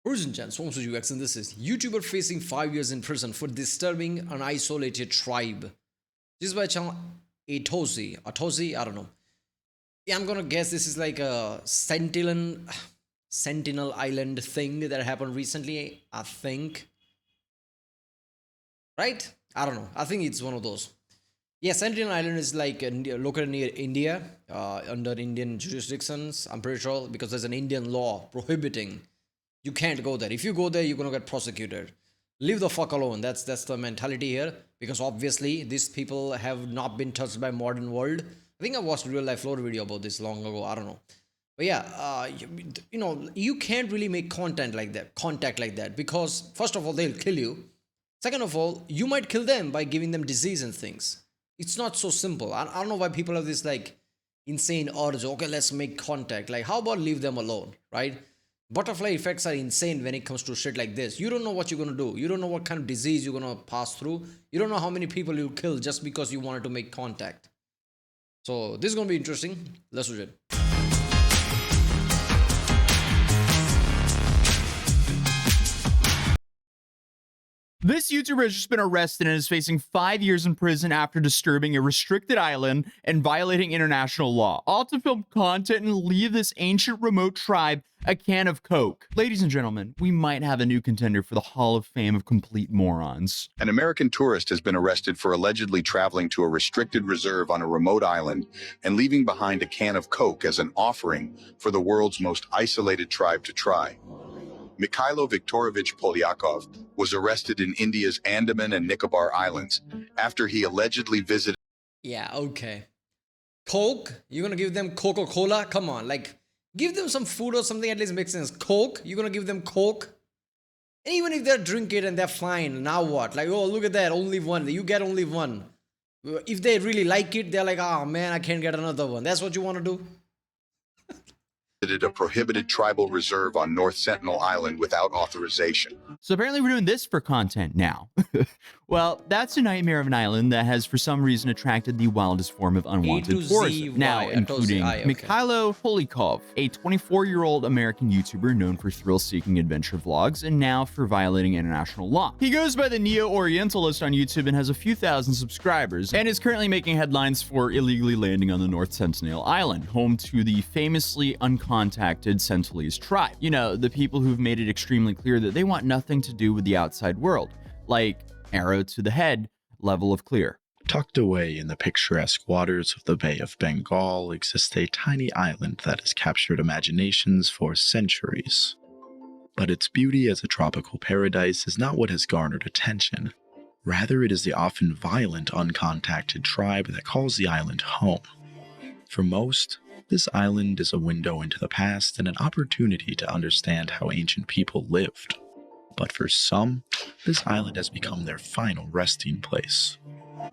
Urgent Swamsu UX, and this is YouTuber facing 5 years in prison for disturbing an isolated tribe. This is by channel Atozy. Atozy, I don't know. Yeah, I'm gonna guess this is like a Sentinel Island thing that happened recently, I think. Right? I don't know. I think it's one of those. Yeah, Sentinel Island is like located near India, under Indian jurisdictions. I'm pretty sure because there's an Indian law prohibiting. You can't go there. If you go there, you're gonna get prosecuted. Leave the fuck alone. That's the mentality here. Because obviously, these people have not been touched by modern world. I think I watched a real life lore video about this long ago. I don't know. But yeah, you know, you can't really make contact like that because first of all, they'll kill you. Second of all, you might kill them by giving them disease and things. It's not so simple. I don't know why people have this like insane urge. Okay, let's make contact. Like, how about leave them alone, right? Butterfly effects are insane when it comes to shit like this. You don't know what you're gonna do. You don't know what kind of disease you're gonna pass through. You don't know how many people you kill just because you wanted to make contact. So this is gonna be interesting. Let's do it. This YouTuber has just been arrested and is facing 5 years in prison after disturbing a restricted island and violating international law, all to film content and leave this ancient remote tribe a can of Coke. Ladies and gentlemen, we might have a new contender for the Hall of Fame of complete morons. An American tourist has been arrested for allegedly traveling to a restricted reserve on a remote island and leaving behind a can of Coke as an offering for the world's most isolated tribe to try. Mikhailo Viktorovich Polyakov was arrested in India's Andaman and Nicobar Islands after he allegedly visited. Yeah, okay. Coke? You're gonna give them Coca-Cola? Come on, like, give them some food or something, at least makes sense. Coke? You're gonna give them Coke? And even if they drink it and they're fine, now what? Like, oh, look at that, only one. You get only one. If they really like it, they're like, oh man, I can't get another one. That's what you want to do? A prohibited tribal reserve on North Sentinel Island without authorization. So apparently we're doing this for content now. Well, that's a nightmare of an island that has for some reason attracted the wildest form of unwanted tourism. Now, including Mikhailo Polyakov, a 24-year-old American YouTuber known for thrill-seeking adventure vlogs and now for violating international law. He goes by the Neo-Orientalist on YouTube and has a few thousand subscribers, and is currently making headlines for illegally landing on the North Sentinel Island, home to the famously uncontacted Sentinelese tribe. You know, the people who've made it extremely clear that they want nothing to do with the outside world. Like, arrow to the head, level of clear. Tucked away in the picturesque waters of the Bay of Bengal exists a tiny island that has captured imaginations for centuries. But its beauty as a tropical paradise is not what has garnered attention. Rather, it is the often violent, uncontacted tribe that calls the island home. For most, this island is a window into the past and an opportunity to understand how ancient people lived. But for some, this island has become their final resting place.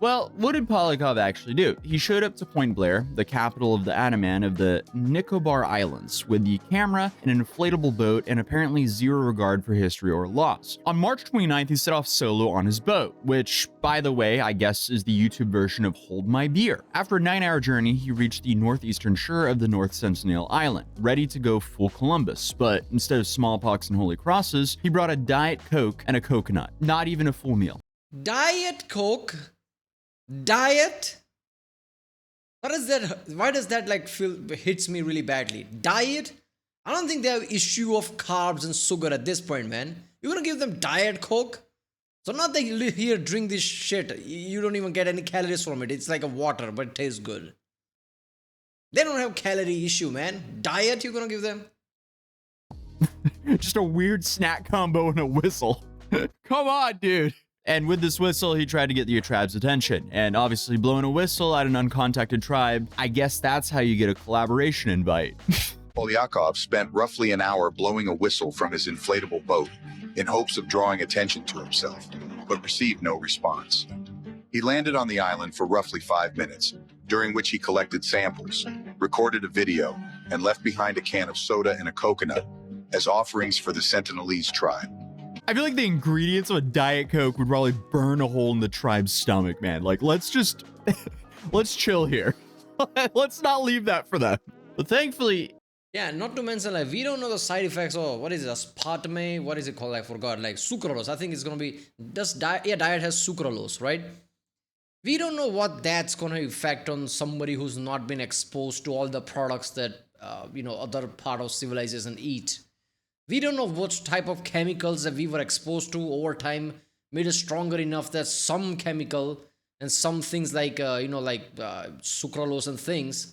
Well, what did Polyakov actually do? He showed up to Point Blair, the capital of the Andaman of the Nicobar Islands, with the camera, an inflatable boat, and apparently zero regard for history or laws. On March 29th, he set off solo on his boat, which, by the way, I guess is the YouTube version of Hold My Beer. After a 9-hour journey, he reached the northeastern shore of the North Sentinel Island, ready to go full Columbus, but instead of smallpox and holy crosses, he brought a Diet Coke and a coconut, not even a full meal. Diet Coke? Diet? What is that? Why does that like hits me really badly? Diet? I don't think they have issue of carbs and sugar at this point, man. You're gonna give them Diet Coke? So not that you here drink this shit. You don't even get any calories from it. It's like a water, but it tastes good. They don't have calorie issue, man. Diet you're gonna give them? Just a weird snack combo and a whistle. Come on, dude. And with this whistle, he tried to get the tribe's attention. And obviously blowing a whistle at an uncontacted tribe, I guess that's how you get a collaboration invite. Polyakov spent roughly an hour blowing a whistle from his inflatable boat in hopes of drawing attention to himself, but received no response. He landed on the island for roughly 5 minutes, during which he collected samples, recorded a video, and left behind a can of soda and a coconut as offerings for the Sentinelese tribe. I feel like the ingredients of a Diet Coke would probably burn a hole in the tribe's stomach, man. Like, let's chill here. Let's not leave that for them. But thankfully, Yeah, not to mention, like, we don't know the side effects or what is it, aspartame, what is it called? I forgot. Like sucralose. I think it's gonna be diet has sucralose, right? We don't know what that's gonna affect on somebody who's not been exposed to all the products that other part of civilization eat. We don't know what type of chemicals that we were exposed to over time made us stronger enough that some chemical and some things like sucralose and things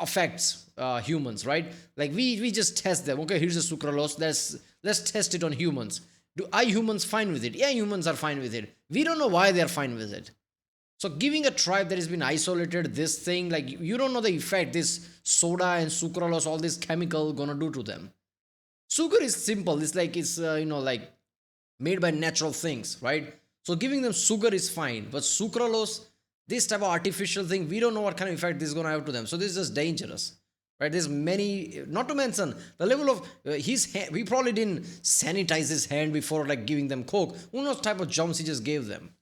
affects humans, right? Like we just test them. Okay, here's the sucralose. Let's test it on humans. Are humans fine with it? Yeah, humans are fine with it. We don't know why they're fine with it. So giving a tribe that has been isolated this thing, like, you don't know the effect this soda and sucralose, all this chemical gonna do to them. Sugar is simple. It's like like made by natural things, right? So giving them sugar is fine, but sucralose, this type of artificial thing, we don't know what kind of effect this is gonna have to them. So this is just dangerous, right? There's many, not to mention the level of his hand. We probably didn't sanitize his hand before like giving them coke. Who knows type of jumps he just gave them.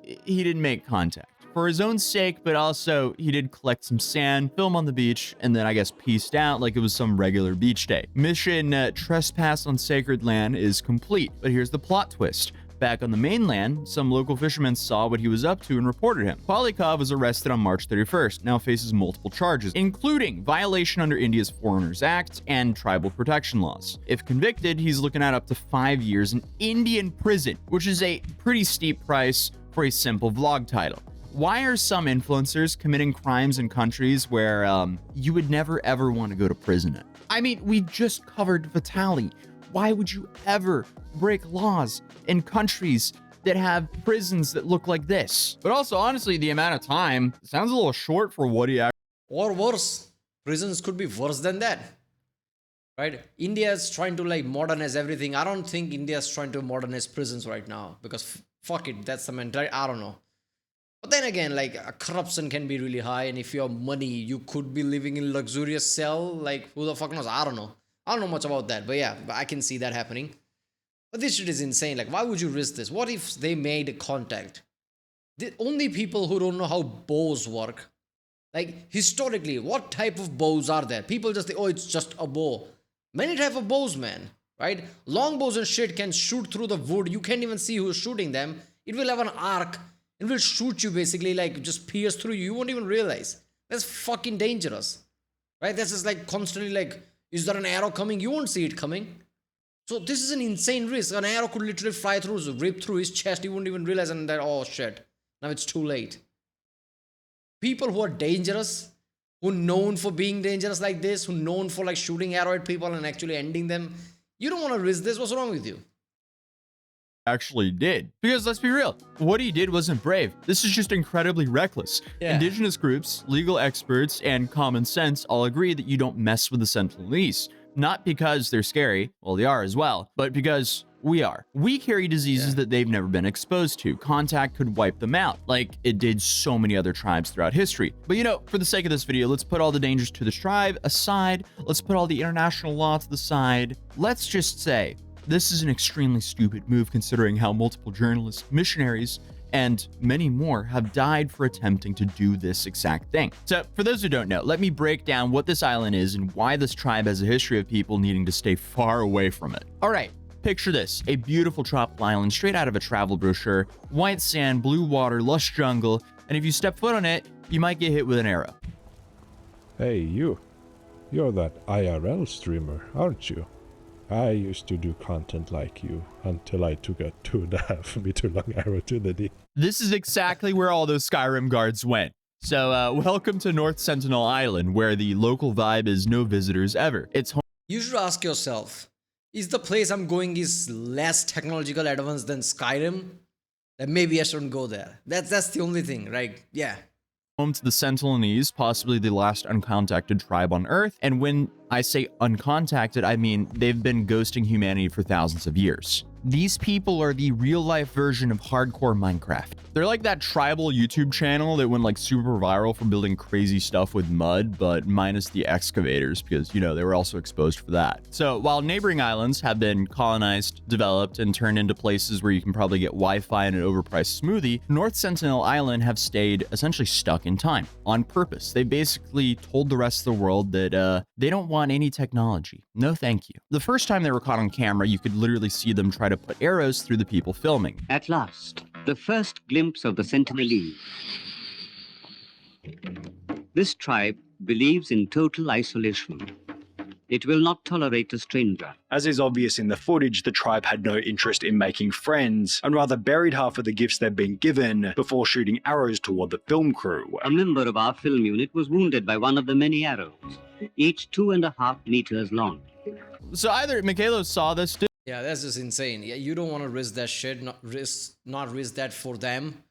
He didn't make contact for his own sake, but also he did collect some sand, film on the beach, and then I guess peaced out like it was some regular beach day. Mission trespass on sacred land is complete, but here's the plot twist. Back on the mainland, some local fishermen saw what he was up to and reported him. Polikov was arrested on March 31st, now faces multiple charges, including violation under India's Foreigners Act and tribal protection laws. If convicted, he's looking at up to 5 years in Indian prison, which is a pretty steep price for a simple vlog title. Why are some influencers committing crimes in countries where you would never ever want to go to prison in? I mean, we just covered Vitaly. Why would you ever break laws in countries that have prisons that look like this? But also, honestly, the amount of time sounds a little short for what he actually... Or worse, prisons could be worse than that, right? India is trying to like modernize everything. I don't think India is trying to modernize prisons right now because fuck it, that's the mentality. I don't know. But then again, like, corruption can be really high, and if you have money, you could be living in luxurious cell. Like, who the fuck knows? I don't know. I don't know much about that, but yeah, I can see that happening. But this shit is insane. Like, why would you risk this? What if they made contact? The only people who don't know how bows work, like, historically, what type of bows are there? People just think, oh, it's just a bow. Many type of bows, man, right? Long bows and shit can shoot through the wood. You can't even see who's shooting them. It will have an arc. It will shoot you basically, like, just pierce through you. You won't even realize. That's fucking dangerous, right? That's just like constantly like, is there an arrow coming? You won't see it coming. So this is an insane risk. An arrow could literally fly through, rip through his chest. You wouldn't even realize, and then, oh shit, now it's too late. People who are dangerous, who are known for being dangerous like this, who are known for like shooting arrow at people and actually ending them, you don't want to risk this. What's wrong with you? Actually did. Because let's be real, what he did wasn't brave. This is just incredibly reckless. Yeah. Indigenous groups, legal experts, and common sense all agree that you don't mess with the Sentinelese. Not because they're scary, well, they are as well, but because we are. We carry diseases that they've never been exposed to. Contact could wipe them out, like it did so many other tribes throughout history. But you know, for the sake of this video, let's put all the dangers to the tribe aside. Let's put all the international law to the side. Let's just say, this is an extremely stupid move considering how multiple journalists, missionaries, and many more have died for attempting to do this exact thing. So for those who don't know, let me break down what this island is and why this tribe has a history of people needing to stay far away from it. All right, picture this, a beautiful tropical island straight out of a travel brochure, white sand, blue water, lush jungle, and if you step foot on it, you might get hit with an arrow. Hey, you're that IRL streamer, aren't you? I used to do content like you until I took a 2.5 meter long arrow to the knee. This is exactly where all those Skyrim guards went. So welcome to North Sentinel Island, where the local vibe is no visitors ever. It's home. You should ask yourself, is the place I'm going is less technological advanced than Skyrim? Then maybe I shouldn't go there. That's the only thing, right? Yeah. Home to the Sentinelese, possibly the last uncontacted tribe on Earth, and when I say uncontacted, I mean they've been ghosting humanity for thousands of years. These people are the real-life version of hardcore Minecraft. They're like that tribal YouTube channel that went like super viral for building crazy stuff with mud, but minus the excavators because, you know, they were also exposed for that. So while neighboring islands have been colonized, developed, and turned into places where you can probably get Wi-Fi and an overpriced smoothie, North Sentinel Island have stayed essentially stuck in time on purpose. They basically told the rest of the world that they don't want any technology. No thank you. The first time they were caught on camera, you could literally see them try to put arrows through the people filming. At last, the first glimpse of the Sentinel. This tribe believes in total isolation. It will not tolerate a stranger. As is obvious in the footage, the tribe had no interest in making friends, and rather buried half of the gifts they'd been given before shooting arrows toward the film crew. A member of our film unit was wounded by one of the many arrows, each 2.5 meters long. So either Mikhailo saw this, yeah, that's just insane. Yeah, you don't want to risk that shit, not risk that for them.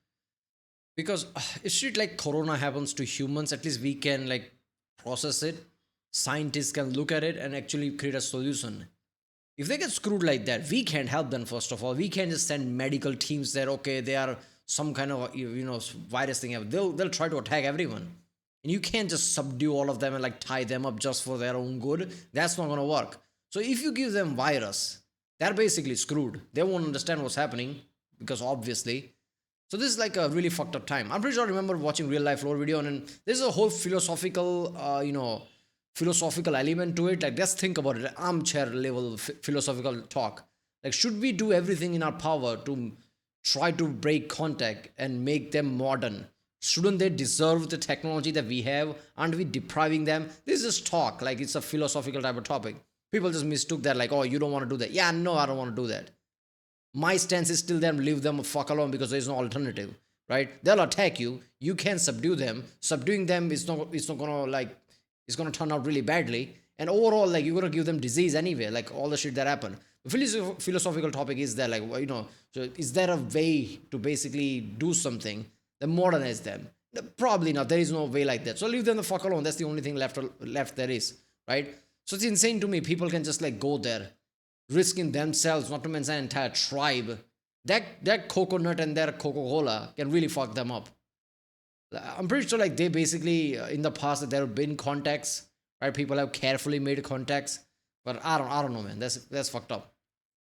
Because if shit like Corona happens to humans, at least we can like process it. Scientists can look at it and actually create a solution. If they get screwed like that, we can't help them, first of all. We can't just send medical teams there, okay, they are some kind of, you know, virus thing. They'll try to attack everyone. And you can't just subdue all of them and like tie them up just for their own good. That's not going to work. So if you give them virus, they're basically screwed. They won't understand what's happening because obviously. So this is like a really fucked up time. I'm pretty sure I remember watching real life lore video and there's a whole philosophical, philosophical element to it. Like, let's think about it, armchair level philosophical talk. Like, should we do everything in our power to try to break contact and make them modern? Shouldn't they deserve the technology that we have? Aren't we depriving them? This is talk, like it's a philosophical type of topic. People just mistook that like, oh, you don't want to do that. Yeah, no, I don't want to do that. My stance is still them, leave them fuck alone because there's no alternative, right? They'll attack you. You can subdue them. Subduing them is not gonna like, it's gonna turn out really badly. And overall, like, you're gonna give them disease anyway, like all the shit that happened. The philosophical topic is that, like, you know, so is there a way to basically do something that modernize them? Probably not. There is no way like that. So leave them the fuck alone. That's the only thing left there is, right? So it's insane to me. People can just like go there, risking themselves, not to mention an entire tribe. That coconut and their Coca-Cola can really fuck them up. I'm pretty sure like they basically in the past that there have been contacts, right? People have carefully made contacts, but I don't know, man. That's fucked up.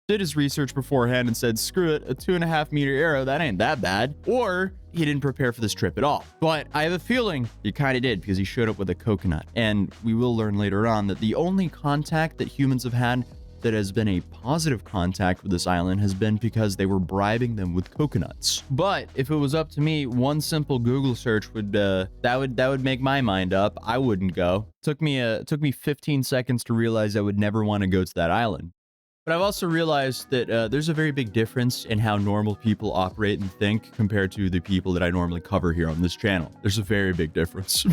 Did his research beforehand and said, screw it, a 2.5 meter arrow, that ain't that bad. Or he didn't prepare for this trip at all. But I have a feeling he kind of did because he showed up with a coconut. And we will learn later on that the only contact that humans have had that has been a positive contact with this island has been because they were bribing them with coconuts. But if it was up to me, one simple Google search would that would make my mind up. I wouldn't go. Took me 15 seconds to realize I would never want to go to that island. But I've also realized that there's a very big difference in how normal people operate and think compared to the people that I normally cover here on this channel. There's a very big difference.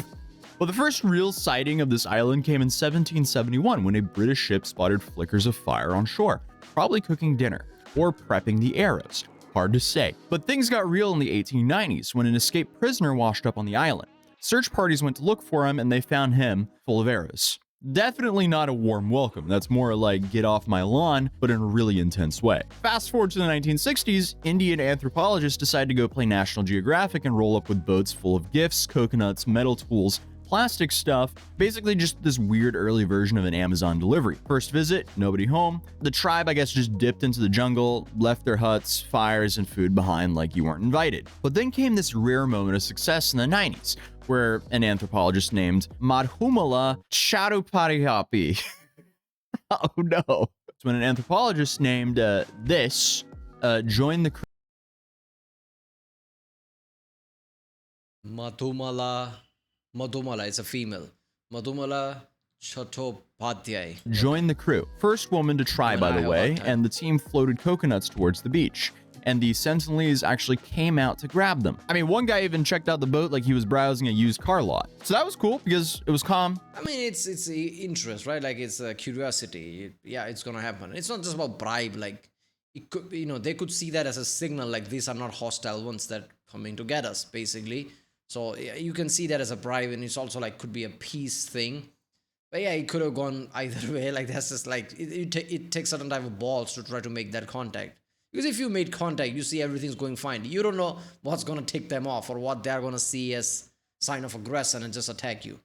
Well, the first real sighting of this island came in 1771 when a British ship spotted flickers of fire on shore, probably cooking dinner or prepping the arrows. Hard to say. But things got real in the 1890s when an escaped prisoner washed up on the island. Search parties went to look for him and they found him full of arrows. Definitely not a warm welcome. That's more like get off my lawn, but in a really intense way. Fast forward to the 1960s, Indian anthropologists decided to go play National Geographic and roll up with boats full of gifts, coconuts, metal tools, plastic stuff, basically just this weird early version of an Amazon delivery. First visit, nobody home. The tribe, I guess, just dipped into the jungle, left their huts, fires, and food behind like you weren't invited. But then came this rare moment of success in the 90s, where an anthropologist named Madhumala Chattopadhyay oh no. It's when an anthropologist named joined the crew. Madhumala is a female. Madhumala Chattopadhyay. Joined the crew. First woman to try, by the way, and the team floated coconuts towards the beach. And the Sentinelese actually came out to grab them. I mean, one guy even checked out the boat like he was browsing a used car lot. So that was cool because it was calm. I mean, it's interest, right? Like it's a curiosity. Yeah, it's gonna happen. It's not just about bribe. Like it could, you know, they could see that as a signal. Like these are not hostile ones that coming to get us, basically. So you can see that as a bribe, and it's also like could be a peace thing. But yeah, it could have gone either way. Like that's just like it takes certain type of balls to try to make that contact. Because if you made contact, you see everything's going fine. You don't know what's gonna tick them off or what they're gonna see as sign of aggression and just attack you.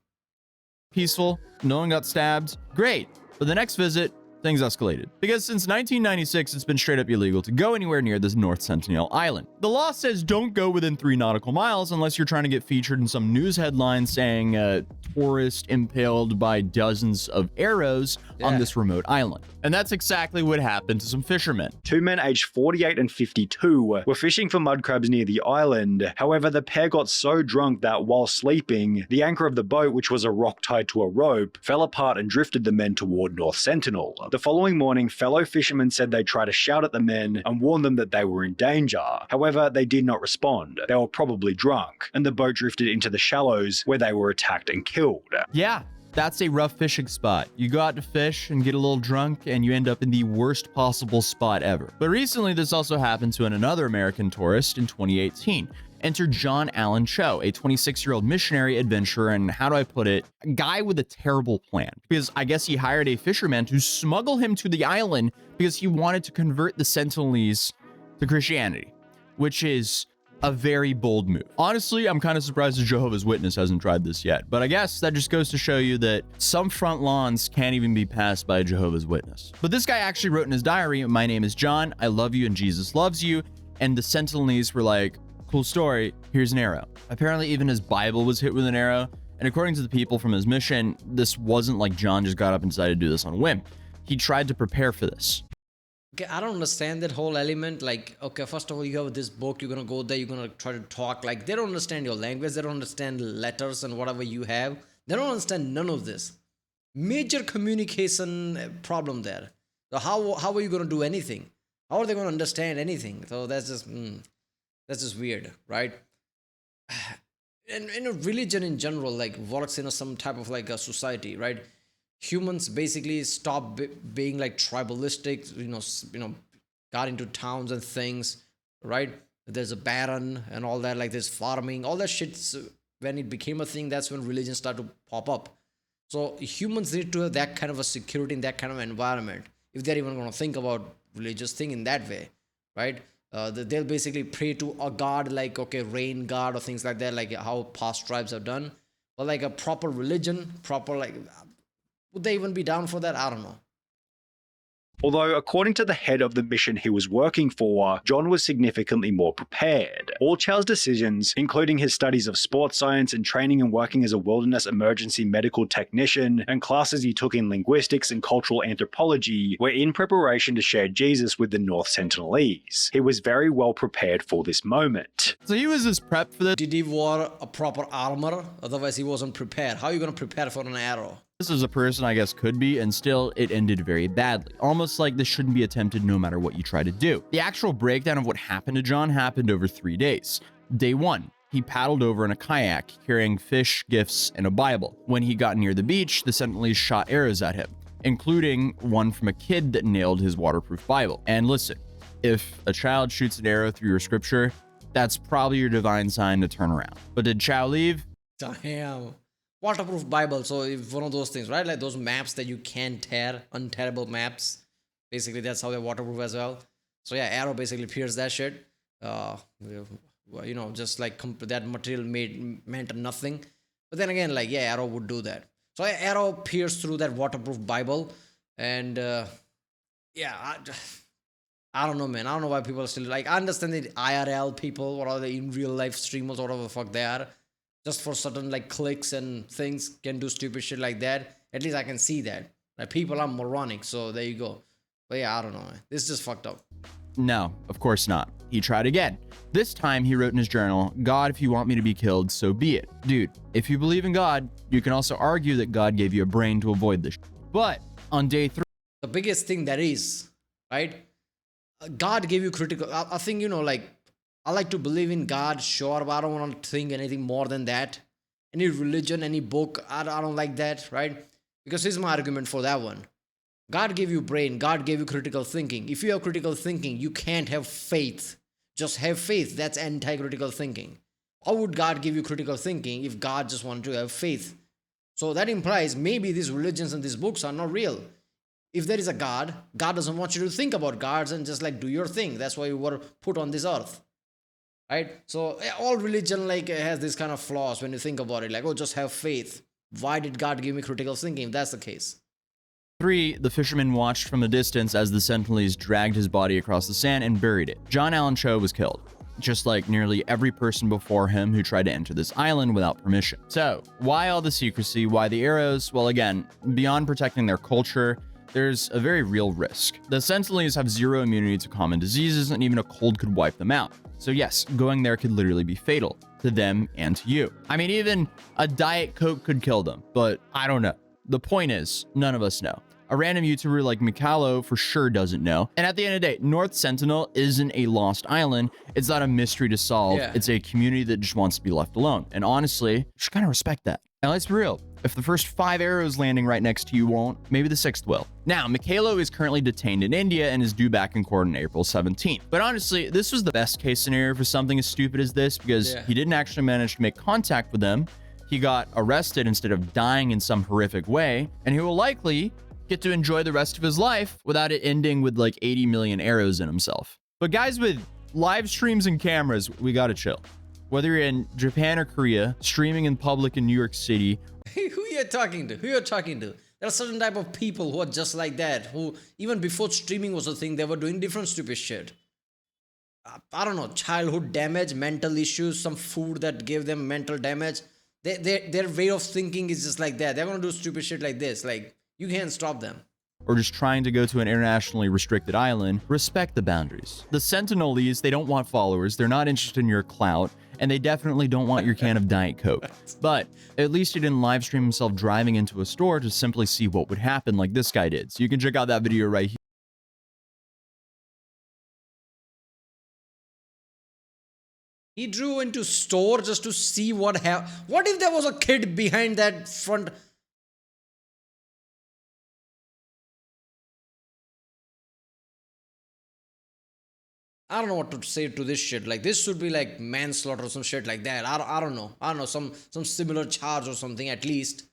Peaceful, no one got stabbed. Great. But the next visit, things escalated. Because since 1996, it's been straight up illegal to go anywhere near this North Sentinel island. The law says don't go within 3 nautical miles unless you're trying to get featured in some news headline saying tourist impaled by dozens of arrows on this remote island. And that's exactly what happened to some fishermen. 2 men aged 48 and 52 were fishing for mud crabs near the island. However, the pair got so drunk that while sleeping, the anchor of the boat, which was a rock tied to a rope, fell apart and drifted the men toward North Sentinel. The following morning, fellow fishermen said they tried to shout at the men and warn them that they were in danger. However, they did not respond. They were probably drunk, and the boat drifted into the shallows where they were attacked and killed. Yeah, that's a rough fishing spot. You go out to fish and get a little drunk and you end up in the worst possible spot ever. But recently, this also happened to another American tourist in 2018. Enter John Allen Chau, a 26-year-old missionary adventurer and, how do I put it, a guy with a terrible plan. Because I guess he hired a fisherman to smuggle him to the island because he wanted to convert the Sentinelese to Christianity, which is a very bold move. Honestly, I'm kind of surprised the Jehovah's Witness hasn't tried this yet, but I guess that just goes to show you that some front lawns can't even be passed by a Jehovah's Witness. But this guy actually wrote in his diary, "My name is John, I love you and Jesus loves you," and the Sentinelese were like, "Cool story, here's an arrow." Apparently even his Bible was hit with an arrow, and according to the people from his mission, this wasn't like John just got up and decided to do this on a whim. He tried to prepare for this. Okay, I don't understand that whole element. Like, okay, first of all, you have this book, you're gonna go there, you're gonna try to talk. Like, they don't understand your language, they don't understand letters and whatever you have. They don't understand none of this. Major communication problem there. So how are you gonna do anything? How are they gonna understand anything? So that's just weird, right? And in a religion in general, like works in some type of like a society, right? Humans basically stop being like tribalistic, got into towns and things, right? There's a baron and all that, like there's farming, all that shit's when it became a thing, that's when religion started to pop up. So humans need to have that kind of a security in that kind of environment if they're even going to think about religious thing in that way, right? They'll basically pray to a god like, okay, rain god or things like that, like how past tribes have done. But like a proper religion, proper like, would they even be down for that? I don't know. Although, according to the head of the mission he was working for, John was significantly more prepared. All Chau's decisions, including his studies of sports science and training and working as a wilderness emergency medical technician, and classes he took in linguistics and cultural anthropology, were in preparation to share Jesus with the North Sentinelese. He was very well prepared for this moment. So he was just prepped for this. Did he wear a proper armor? Otherwise, he wasn't prepared. How are you going to prepare for an arrow? This is a person I guess could be, and still it ended very badly. Almost like this shouldn't be attempted no matter what you try to do. The actual breakdown of what happened to John happened over 3 days. Day 1, he paddled over in a kayak carrying fish, gifts, and a Bible. When he got near the beach, the Sentinelese shot arrows at him, including one from a kid that nailed his waterproof Bible. And listen, if a child shoots an arrow through your scripture, that's probably your divine sign to turn around. But did Chau leave? Damn. Waterproof Bible, so if one of those things, right? Like those maps that you can't tear, untearable maps. Basically, that's how they're waterproof as well. So yeah, arrow basically pierces that shit. Just like that material meant nothing. But then again, like yeah, arrow would do that. So arrow pierced through that waterproof Bible, and I don't know, man. I don't know why people are still like. I understand the IRL people, what are they in real life streamers, whatever the fuck they are. Just for certain like clicks and things can do stupid shit like that. At least I can see that. Like people are moronic, so there you go. But yeah, I don't know, man. This is just fucked up. No, of course not. He tried again. This time he wrote in his journal, "God, if you want me to be killed, so be it." Dude, if you believe in God, you can also argue that God gave you a brain to avoid this. But on day 3, the biggest thing that is, right? God gave you critical. I think, like, I like to believe in God, sure, but I don't want to think anything more than that. Any religion, any book, I don't like that, right? Because here's my argument for that one. God gave you brain, God gave you critical thinking. If you have critical thinking, you can't have faith. Just have faith, that's anti-critical thinking. How would God give you critical thinking if God just wanted to have faith? So that implies maybe these religions and these books are not real. If there is a God, God doesn't want you to think about gods and just like do your thing. That's why you were put on this earth. Right? So all religion like has this kind of flaws when you think about it. Like, oh, just have faith. Why did God give me critical thinking if that's the case? 3. The fisherman watched from a distance as the Sentinels dragged his body across the sand and buried it. John Allen Chau was killed, just like nearly every person before him who tried to enter this island without permission. So, why all the secrecy? Why the arrows? Well, again, beyond protecting their culture, there's a very real risk. The Sentinels have zero immunity to common diseases, and even a cold could wipe them out. So yes, going there could literally be fatal to them and to you. I mean, even a Diet Coke could kill them, but I don't know. The point is, none of us know. A random YouTuber like Mikalo for sure doesn't know. And at the end of the day, North Sentinel isn't a lost island. It's not a mystery to solve. Yeah. It's a community that just wants to be left alone. And honestly, just kind of respect that. Now let's be real. If the first 5 arrows landing right next to you won't, maybe the 6th will. Now, Mikalo is currently detained in India and is due back in court on April 17th. But honestly, this was the best case scenario for something as stupid as this because he didn't actually manage to make contact with them. He got arrested instead of dying in some horrific way, and he will likely get to enjoy the rest of his life without it ending with like 80 million arrows in himself. But guys with live streams and cameras, we gotta chill. Whether you're in Japan or Korea, streaming in public in New York City. Who you're talking to? Who you're talking to? There are certain type of people who are just like that, who even before streaming was a thing, they were doing different stupid shit. I don't know, childhood damage, mental issues, some food that gave them mental damage. Their way of thinking is just like that. They're gonna do stupid shit like this. Like, you can't stop them. Or just trying to go to an internationally restricted island, respect the boundaries. The Sentinels, they don't want followers, they're not interested in your clout, and they definitely don't want your can of Diet Coke. But at least he didn't live stream himself driving into a store to simply see what would happen like this guy did. So you can check out that video right here. He drew into store just to see what happened. What if there was a kid behind that front? I don't know what to say to this shit. Like, this should be like manslaughter or some shit like that. I don't know. I don't know. Some similar charge or something at least.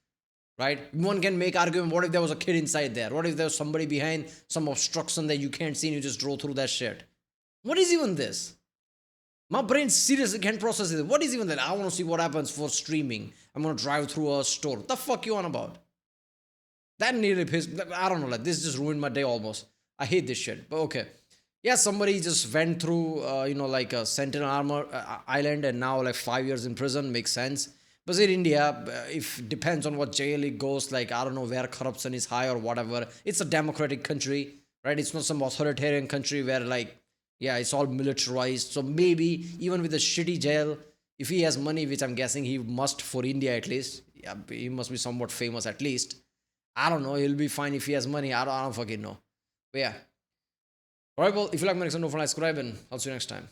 Right? One can make argument. What if there was a kid inside there? What if there was somebody behind some obstruction that you can't see and you just drove through that shit? What is even this? My brain seriously can't process it. What is even that? I want to see what happens for streaming. I'm going to drive through a store. What the fuck you on about? That nearly pissed. I don't know. Like, this just ruined my day almost. I hate this shit. But okay. Yeah, somebody just went through, like a Sentinel armor island and now like 5 years in prison. Makes sense. But in India, if depends on what jail it goes, like, I don't know where corruption is high or whatever. It's a democratic country, right? It's not some authoritarian country where like, yeah, it's all militarized. So maybe even with a shitty jail, if he has money, which I'm guessing he must for India at least, yeah, he must be somewhat famous at least. I don't know. He'll be fine if he has money. I don't fucking know. But yeah. Alright, well, if you like my next one, don't forget to subscribe and I'll see you next time.